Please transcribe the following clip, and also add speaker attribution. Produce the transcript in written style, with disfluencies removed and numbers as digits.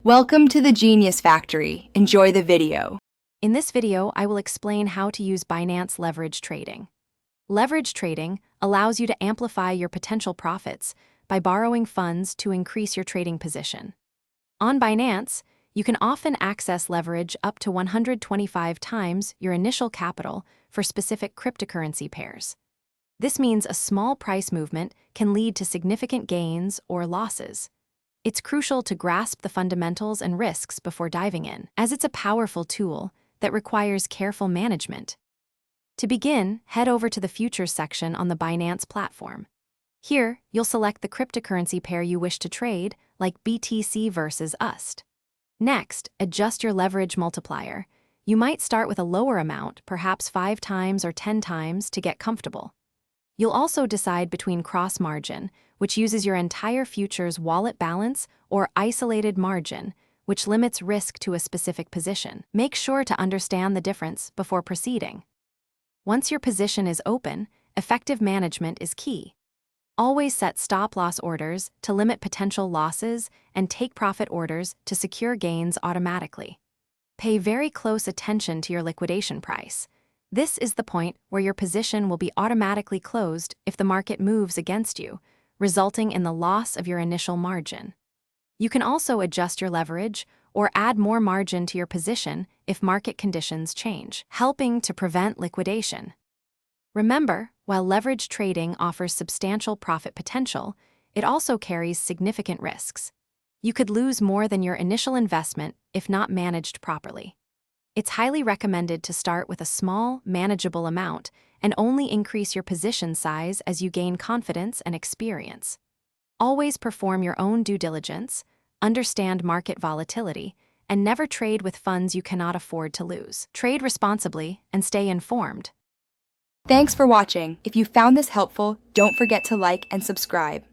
Speaker 1: Welcome to the Genius Factory. Enjoy the video.
Speaker 2: In this video, I will explain how to use Binance leverage trading. Leverage trading allows you to amplify your potential profits by borrowing funds to increase your trading position. On Binance, you can often access leverage up to 125 times your initial capital for specific cryptocurrency pairs. This means a small price movement can lead to significant gains or losses. It's crucial to grasp the fundamentals and risks before diving in, as it's a powerful tool that requires careful management. To begin, head over to the Futures section on the Binance platform. Here, you'll select the cryptocurrency pair you wish to trade, like BTC versus USD. Next, adjust your leverage multiplier. You might start with a lower amount, perhaps 5 times or 10 times, to get comfortable. You'll also decide between cross-margin, which uses your entire futures wallet balance, or isolated margin, which limits risk to a specific position. Make sure to understand the difference before proceeding. Once your position is open, effective management is key. Always set stop-loss orders to limit potential losses and take profit orders to secure gains automatically. Pay very close attention to your liquidation price. This is the point where your position will be automatically closed if the market moves against you, resulting in the loss of your initial margin. You can also adjust your leverage or add more margin to your position if market conditions change, helping to prevent liquidation. Remember, while leverage trading offers substantial profit potential, it also carries significant risks. You could lose more than your initial investment if not managed properly. It's highly recommended to start with a small, manageable amount and only increase your position size as you gain confidence and experience. Always perform your own due diligence, understand market volatility, and never trade with funds you cannot afford to lose. Trade responsibly and stay informed.
Speaker 1: Thanks for watching. If you found this helpful, don't forget to like and subscribe.